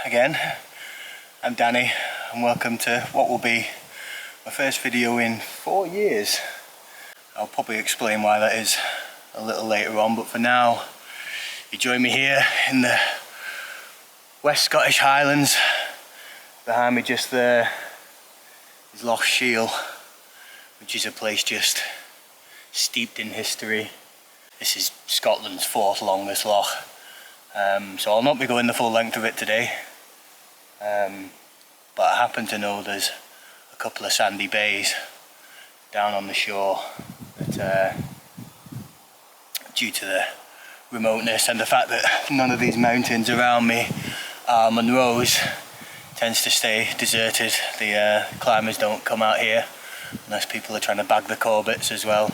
again. I'm Danny and welcome to what will be my first video in 4 years. I'll probably explain why that is a little later on, but for now you join me here in the West Scottish Highlands. Behind me just there is Loch Shiel, which is a place just steeped in history. This is Scotland's 4th longest loch, so I'll not be going the full length of it today, but I happen to know there's a couple of sandy bays down on the shore that, due to the remoteness and the fact that none of these mountains around me are Munros, tends to stay deserted. The climbers don't come out here unless people are trying to bag the Corbetts as well.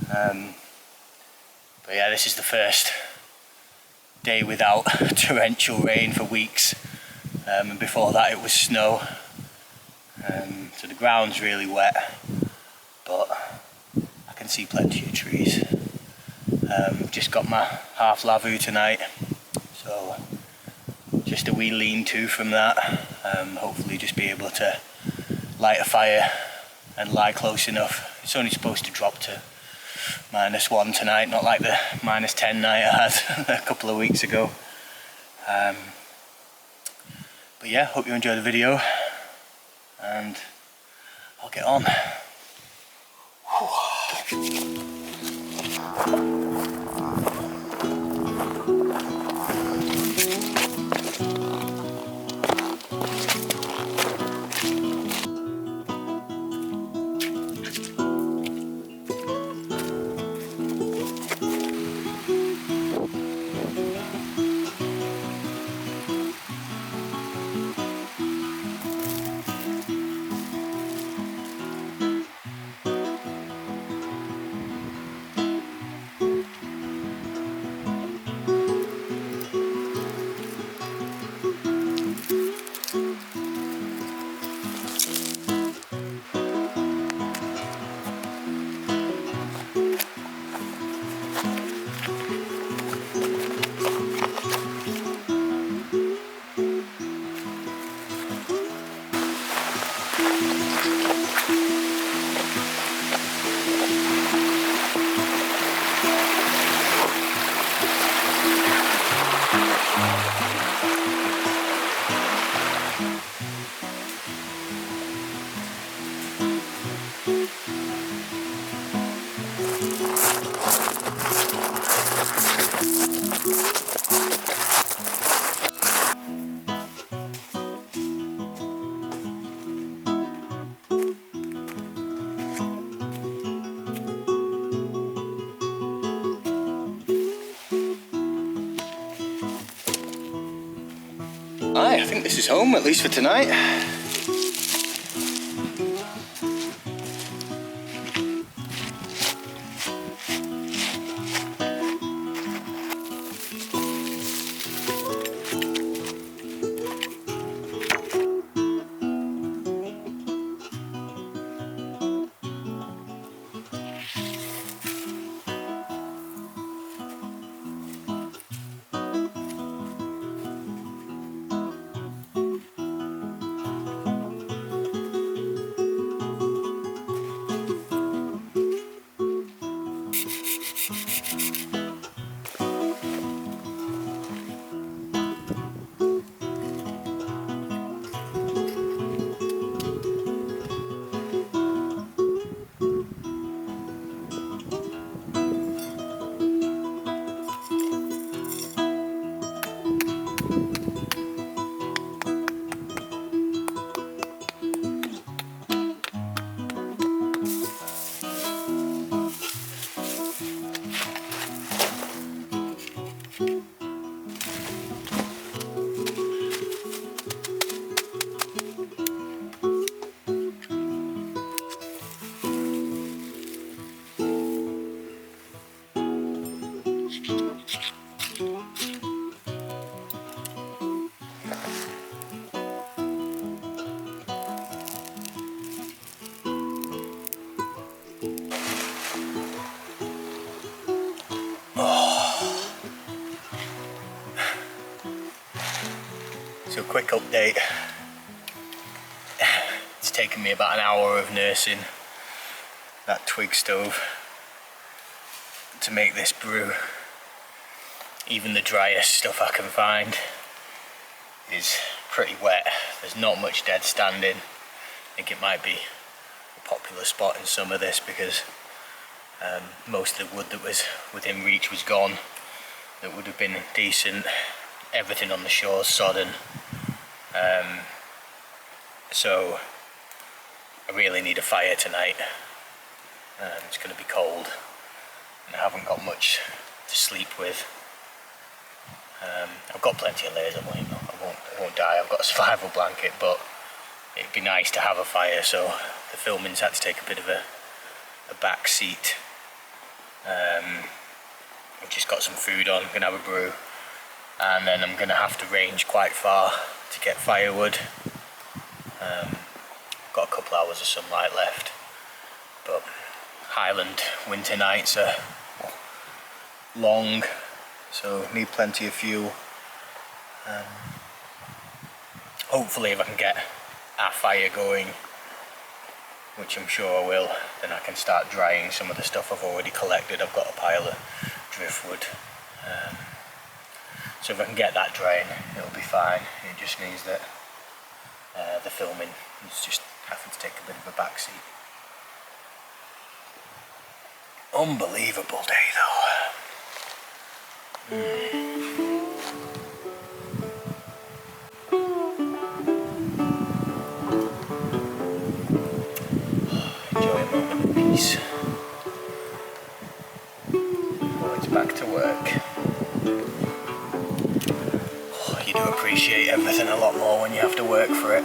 But yeah, this is the first day without torrential rain for weeks, and before that it was snow, so the ground's really wet, but I can see plenty of trees. Just got my half lavu tonight, so just a wee lean-to from that. Hopefully just be able to light a fire and lie close enough. It's only supposed to drop to -1 tonight, not like the -10 night I had a couple of weeks ago. But yeah, hope you enjoy the video and I'll get on. I think this is home, at least for tonight. quick update. It's taken me about an hour of nursing that twig stove to make this brew. Even the driest stuff I can find is pretty wet. There's not much dead standing. I think it might be a popular spot in summer, this, because most of the wood that was within reach was gone. That would have been decent. Everything on the shore is sodden. So I really need a fire tonight. It's going to be cold and I haven't got much to sleep with. I've got plenty of layers. I won't die. I've got a survival blanket, but it'd be nice to have a fire, so the filming's had to take a bit of a back seat. I've just got some food on, I'm going to have a brew, and then I'm going to have to range quite far to get firewood. Got a couple hours of sunlight left, but Highland winter nights are long, so need plenty of fuel. Hopefully if I can get our fire going, which I'm sure I will, then I can start drying some of the stuff I've already collected. I've got a pile of driftwood, so if I can get that drying, it'll be fine. It just means that the filming is just having to take a bit of a backseat. Unbelievable day though. Enjoy a moment of peace. Oh, it's back to work. Oh, you do appreciate everything a lot more when you have to work for it.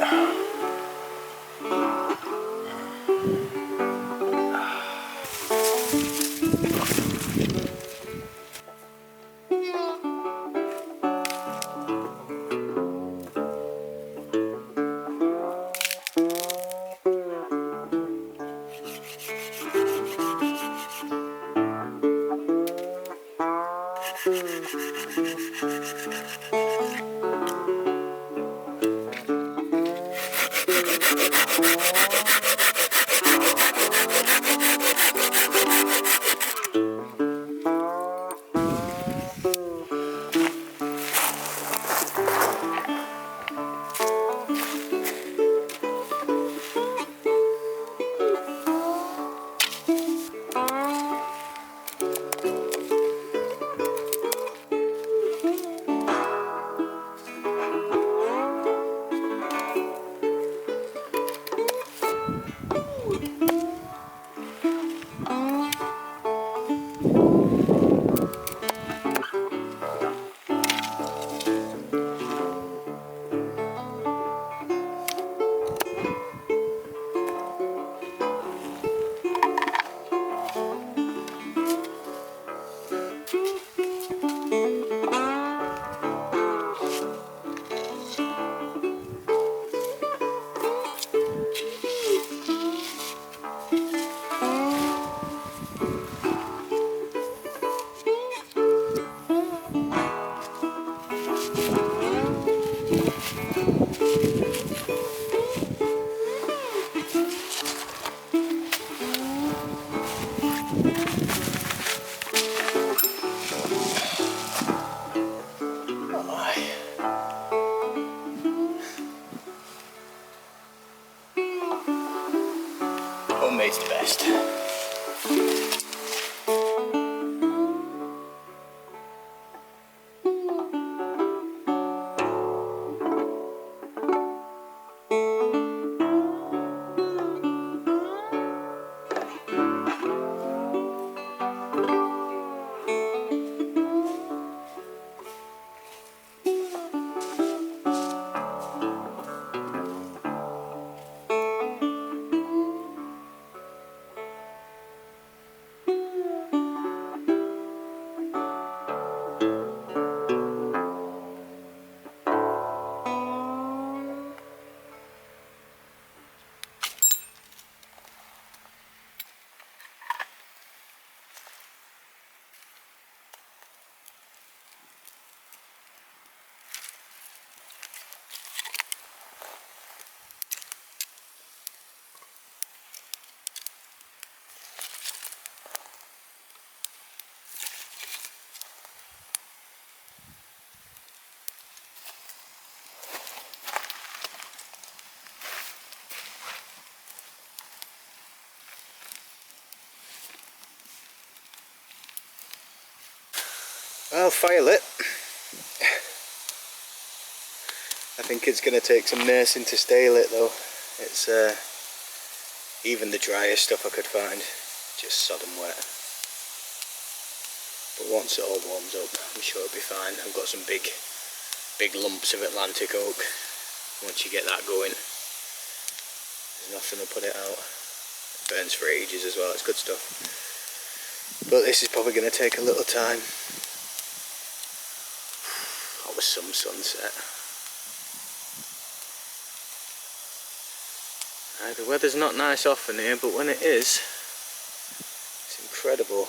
Well, fire lit. I think it's going to take some nursing to stay lit though. It's even the driest stuff I could find, just sodden wet. But once it all warms up, I'm sure it'll be fine. I've got some big lumps of Atlantic oak. Once you get that going, there's nothing to put it out. It burns for ages as well, it's good stuff. But this is probably going to take a little time. That was some sunset. The weather's not nice often here, but when it is, it's incredible.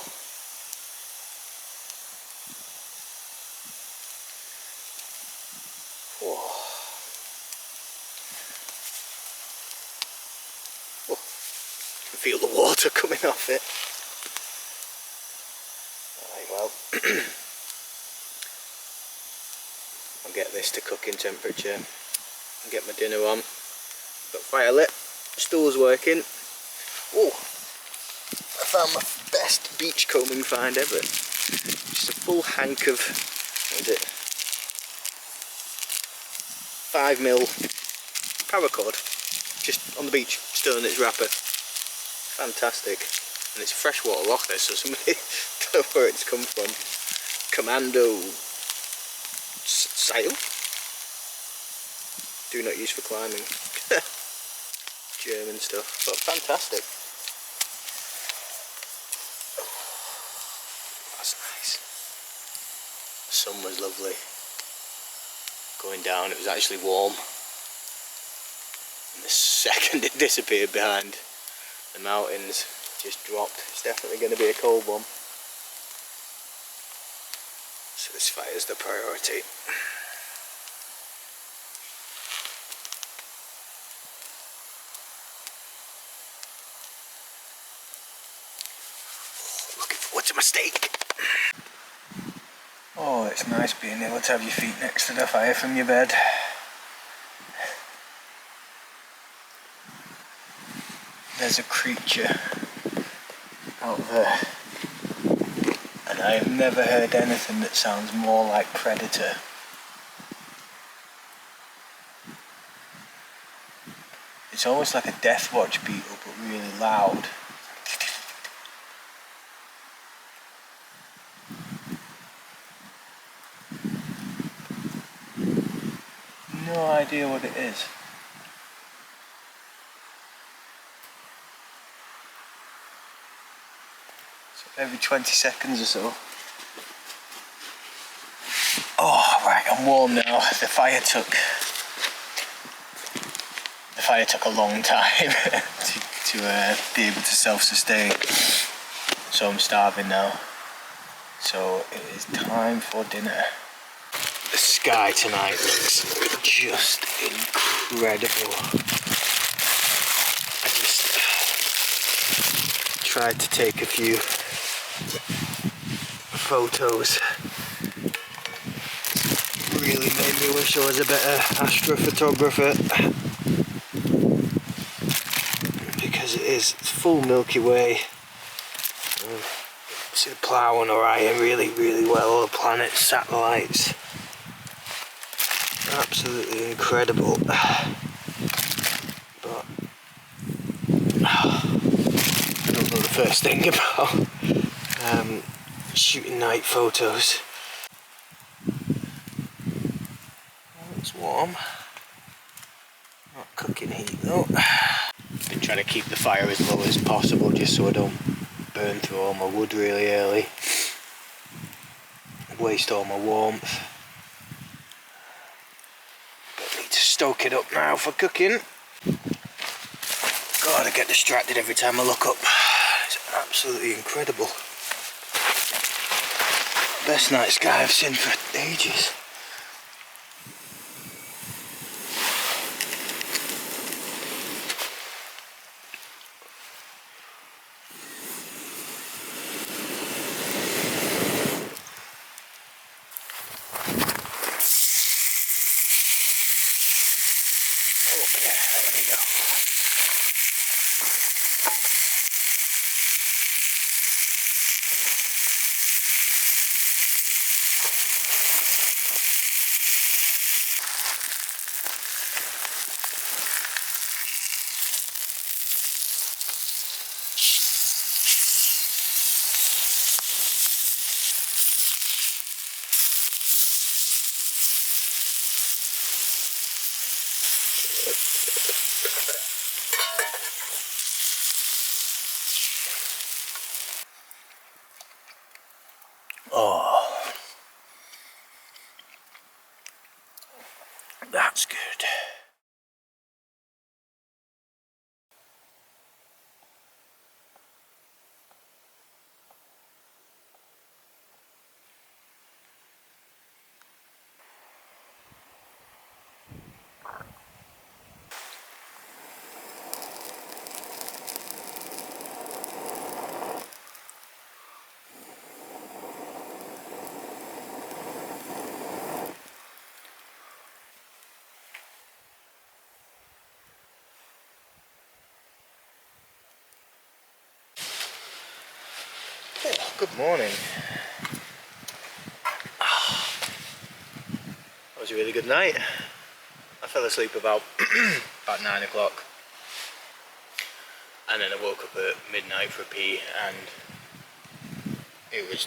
Whoa. Oh, I can feel the water coming off it. Right, well, I'll get this to cooking temperature and get my dinner on. Got fire lit. Stool's working. Oh, I found my best beachcombing find ever. Just a full hank of, what is it, 5mm paracord, just on the beach, still in its wrapper. Fantastic. And it's a freshwater loch there, so somebody don't know where it's come from. Commando sail. Do not use for climbing. German stuff, but fantastic. That's nice. The sun was lovely. Going down, it was actually warm. And the second it disappeared behind the mountains, just dropped. It's definitely going to be a cold one. So this fire's the priority. What's a mistake? Oh, it's nice being able to have your feet next to the fire from your bed. There's a creature out there, and I have never heard anything that sounds more like predator. It's almost like a death watch beetle, but really loud. No idea what it is. So every 20 seconds or so. Oh, right, I'm warm now. The fire took a long time to be able to self-sustain. So I'm starving now. So it is time for dinner. The sky tonight looks just incredible. I just tried to take a few photos. Really made me wish I was a better astrophotographer, because it is full Milky Way. See the Plough and Orion really well, all the planets, satellites. Absolutely incredible. But I don't know the first thing about shooting night photos. Oh, it's warm. Not cooking heat though. Been trying to keep the fire as low as possible just so I don't burn through all my wood really early. Waste all my warmth. Stoke it up now for cooking. God, I get distracted every time I look up. It's absolutely incredible. Best night sky I've seen for ages. Oh, that's good. Oh, good morning. That was a really good night. I fell asleep about 9 o'clock, and then I woke up at midnight for a pee, and it was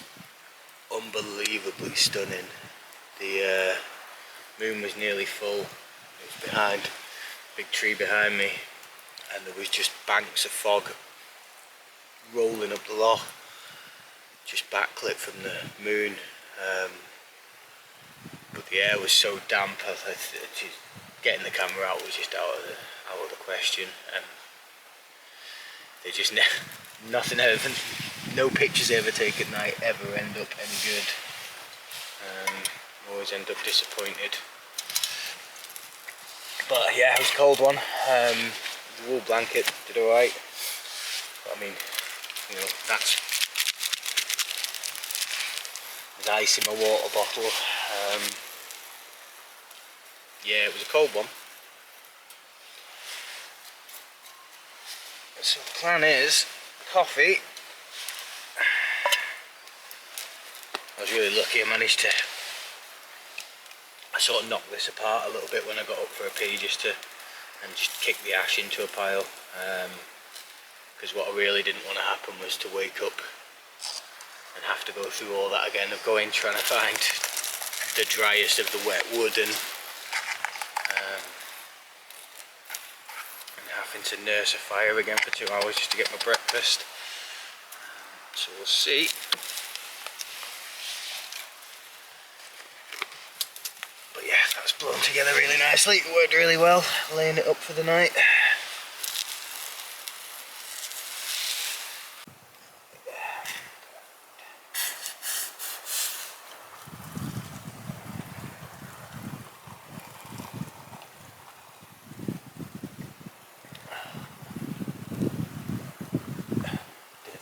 unbelievably stunning. The moon was nearly full. It was behind a big tree behind me, and there was just banks of fog rolling up the loch, just backlit from the moon. But the air was so damp, getting the camera out was just out of the question, and they just nothing ever, no pictures ever taken at night ever end up any good. Always end up disappointed. But yeah, it was a cold one. The wool blanket did alright. But I mean, you know, there's ice in my water bottle. Yeah, it was a cold one. So the plan is coffee. I was really lucky. I managed to sort of knock this apart a little bit when I got up for a pee, just kick the ash into a pile. Because what I really didn't want to happen was to wake up and have to go through all that again of trying to find the driest of the wet wood and having to nurse a fire again for 2 hours just to get my breakfast. So we'll see. But yeah, that's blown together really nicely. It worked really well, laying it up for the night.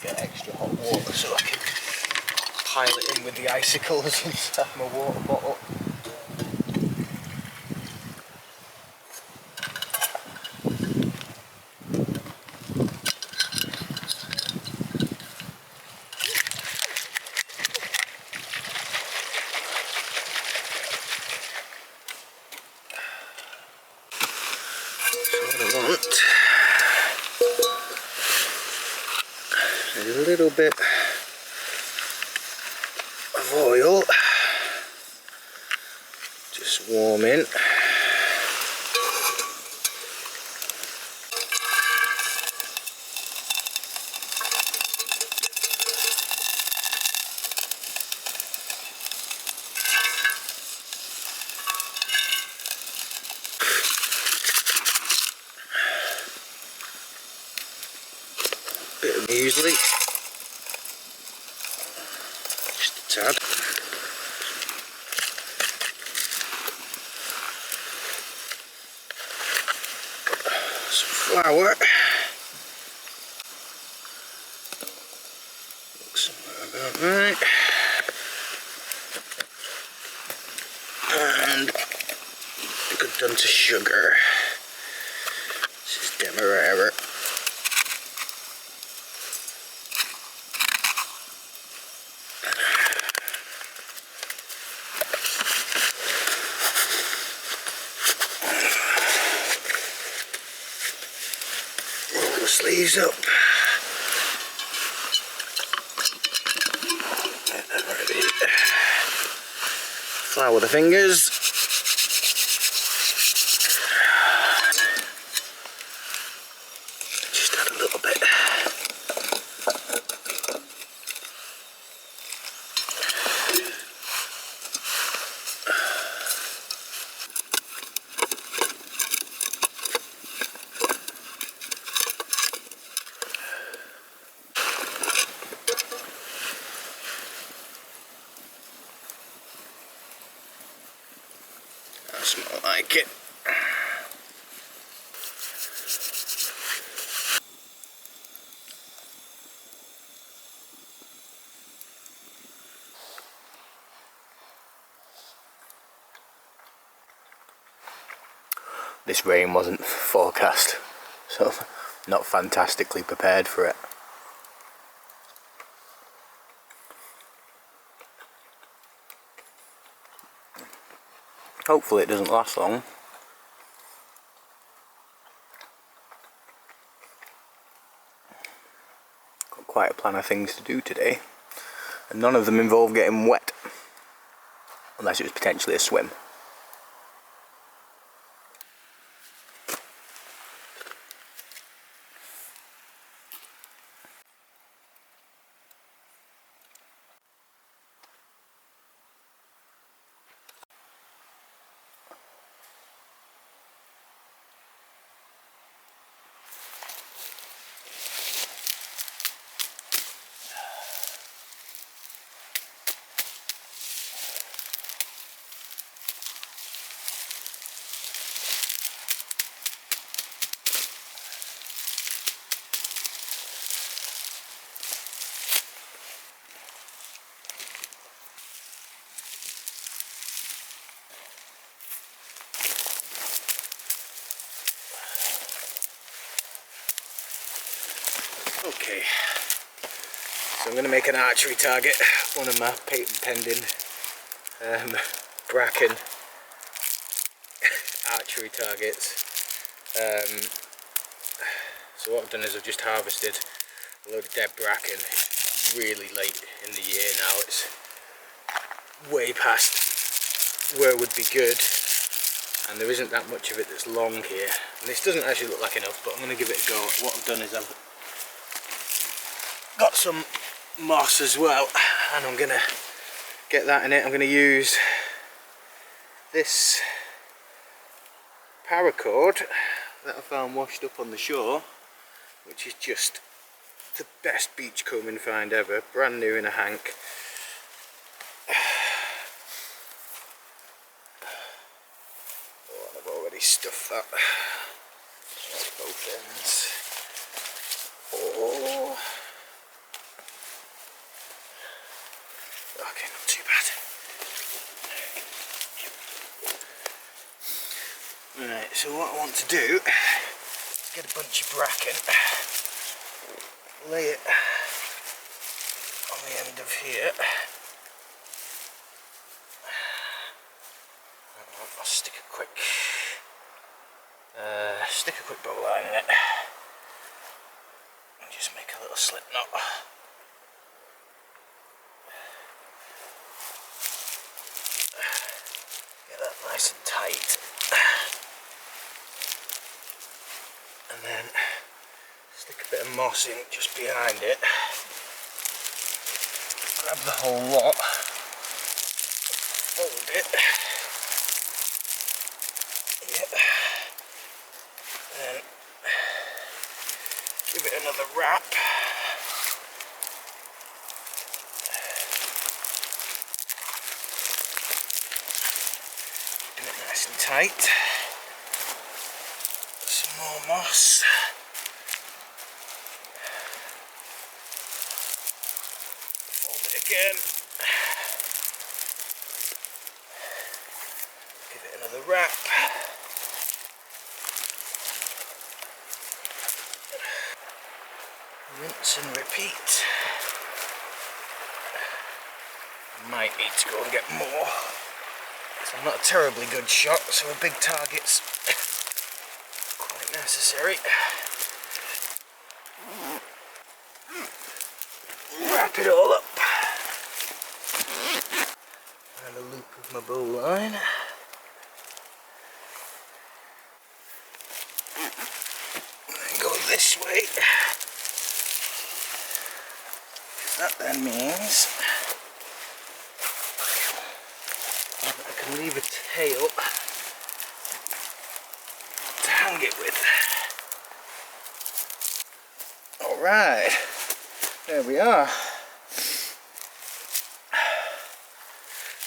Get extra hot water so I can pile it in with the icicles inside my water bottle. So what I want is a little bit of oil, just warming. Bit of muesli, just a tad. Some flour. Looks somewhere about right. And good done to sugar. This is Demerara. Roll the sleeves up. And then ready. Flour the fingers. Just add a little bit. like it. This rain wasn't forecast, so not fantastically prepared for it. Hopefully it doesn't last long. Got quite a plan of things to do today, and none of them involve getting wet, unless it was potentially a swim. Okay, so I'm going to make an archery target, one of my patent pending bracken archery targets. So what I've done is I've just harvested a load of dead bracken. It's really late in the year now, it's way past where it would be good, and there isn't that much of it that's long here. And this doesn't actually look like enough, but I'm going to give it a go. What I've done is I've got some moss as well, and I'm gonna get that in it. I'm gonna use this paracord that I found washed up on the shore, which is just the best beachcombing find ever, brand new in a hank. Oh, I've already stuffed that. That's both ends. Oh. Okay, not too bad. Right, so what I want to do is get a bunch of bracken, lay it on the end of here. I'll stick a quick bow line in it and just make a little slip knot. Nice and tight, and then stick a bit of moss in just behind it, grab the whole lot, fold it, yeah, and then give it another wrap. Nice and tight. Some more moss. Fold it again. Give it another wrap. Rinse and repeat. I might need to go and get more. I'm not a terribly good shot, so a big target's quite necessary. Wrap it all up. And a loop of my bow line. And then go this way. That then means I can leave a tail to hang it with. Alright, there we are.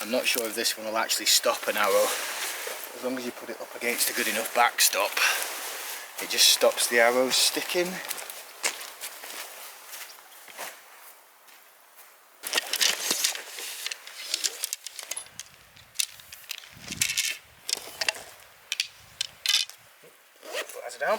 I'm not sure if this one will actually stop an arrow, as long as you put it up against a good enough backstop, it just stops the arrows sticking. Put it down.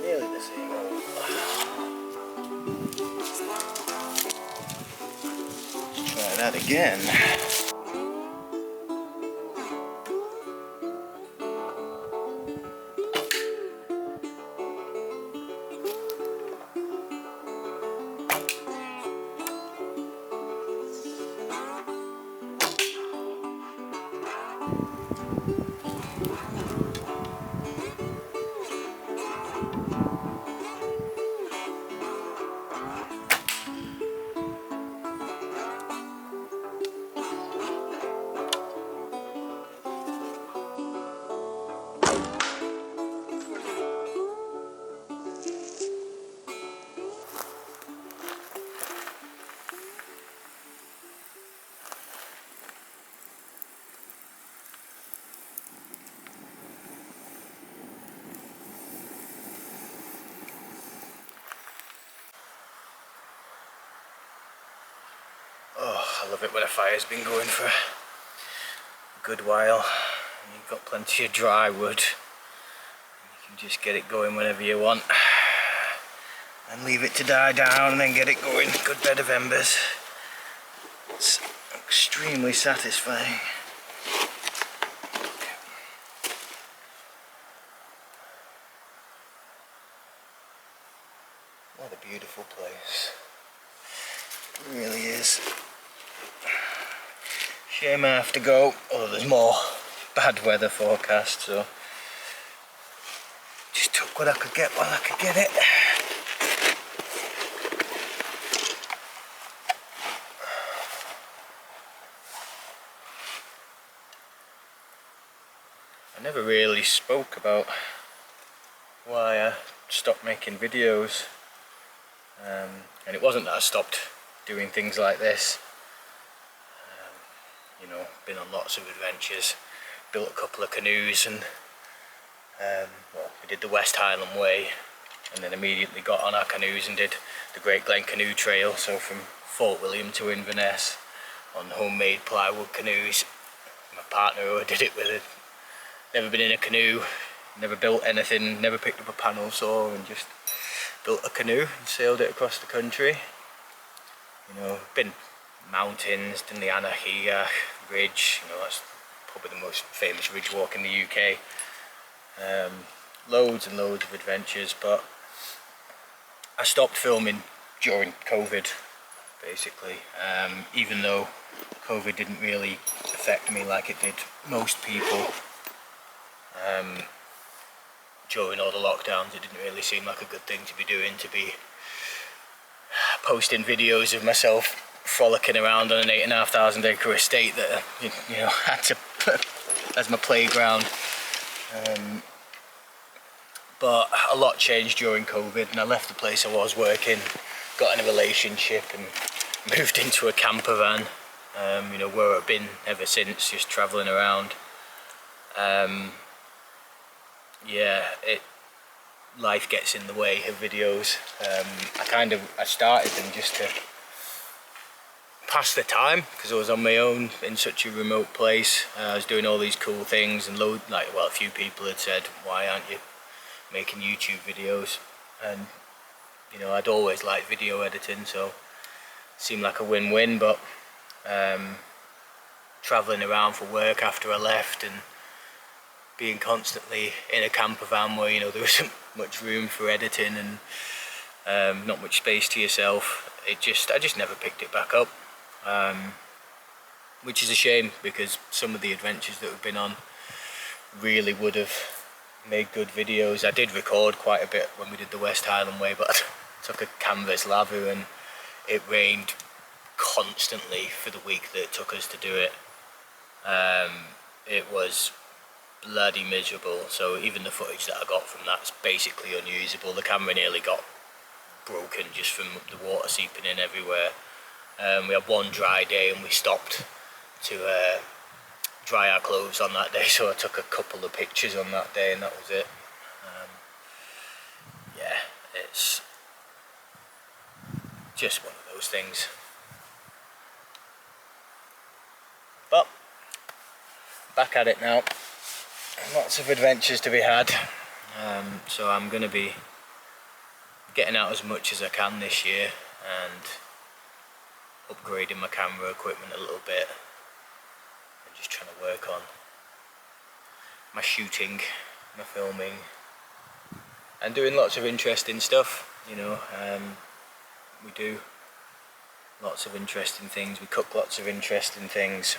Nearly the same hole. Try that again. Oh, I love it when a fire's been going for a good while. You've got plenty of dry wood. You can just get it going whenever you want. And leave it to die down and then get it going. Good bed of embers. It's extremely satisfying. What a beautiful place. It really is. Shame I have to go, although there's more bad weather forecast, so just took what I could get while I could get it. I never really spoke about why I stopped making videos, and it wasn't that I stopped doing things like this. You know, been on lots of adventures, built a couple of canoes, and well, we did the West Highland Way, and then immediately got on our canoes and did the Great Glen Canoe Trail, so from Fort William to Inverness on homemade plywood canoes. My partner who I did it with had never been in a canoe, never built anything, never picked up a panel saw, and just built a canoe and sailed it across the country. You know, been mountains, done the Anahiga Ridge, you know, that's probably the most famous ridge walk in the UK. Loads and loads of adventures, but I stopped filming during COVID, basically, even though COVID didn't really affect me like it did most people. During all the lockdowns, it didn't really seem like a good thing to be doing, to be posting videos of myself frolicking around on an 8,500 acre estate that you know had to put as my playground. But a lot changed during COVID, and I left the place I was working, got in a relationship, and moved into a camper van. You know, where I've been ever since, just travelling around. Yeah, life gets in the way of videos. I started them just to pass the time because I was on my own in such a remote place. I was doing all these cool things, and a few people had said, why aren't you making YouTube videos? And you know, I'd always liked video editing, so it seemed like a win-win. But traveling around for work after I left and being constantly in a camper van where, you know, there wasn't much room for editing and not much space to yourself, I just never picked it back up, which is a shame, because some of the adventures that we've been on really would have made good videos. I did record quite a bit when we did the West Highland Way, but I took a canvas lather and it rained constantly for the week that it took us to do it. It was bloody miserable, so even the footage that I got from that's basically unusable. The camera nearly got broken just from the water seeping in everywhere. We had one dry day and we stopped to dry our clothes on that day, so I took a couple of pictures on that day and that was it. Yeah, it's just one of those things. But back at it now, lots of adventures to be had, so I'm going to be getting out as much as I can this year and upgrading my camera equipment a little bit and just trying to work on my shooting, my filming, and doing lots of interesting stuff. You know, we do lots of interesting things, we cook lots of interesting things.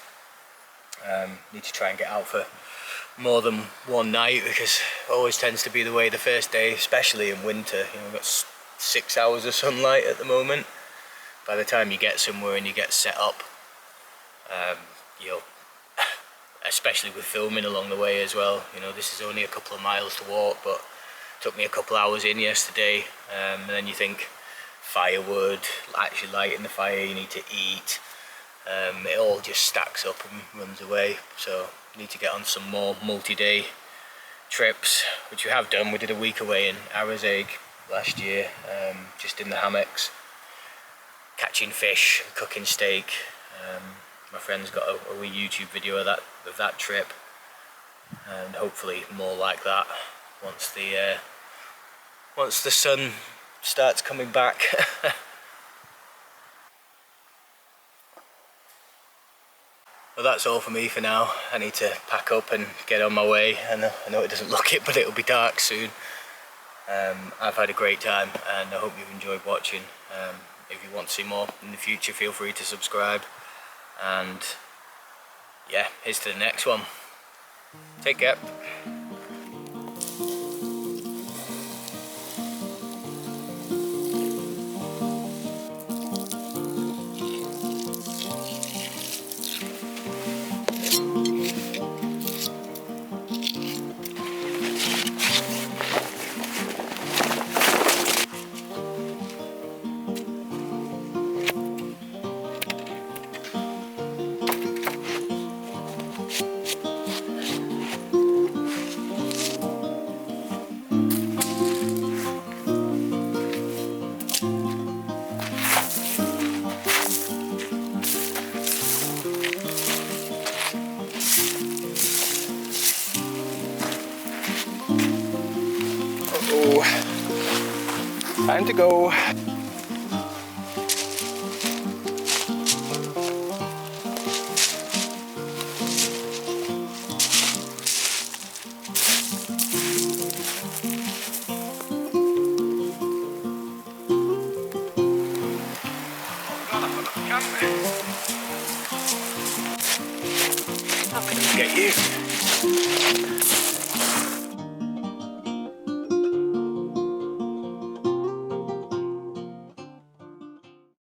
Need to try and get out for more than one night, because it always tends to be the way the first day, especially in winter. You know, we've got 6 hours of sunlight at the moment. By the time you get somewhere and you get set up, you know, especially with filming along the way as well, you know, this is only a couple of miles to walk, but it took me a couple hours in yesterday. And then you think firewood, actually lighting the fire, you need to eat. It all just stacks up and runs away, so need to get on some more multi-day trips, which we have done. We did a week away in Arazeg last year, just in the hammocks, catching fish, cooking steak. My friend's got a wee YouTube video of that trip, and hopefully more like that once the sun starts coming back. Well, that's all for me for now. I need to pack up and get on my way. I know it doesn't look it, but it'll be dark soon. I've had a great time and I hope you've enjoyed watching. If you want to see more in the future, feel free to subscribe. And yeah, here's to the next one. Take care. Time to go. Not gonna get you.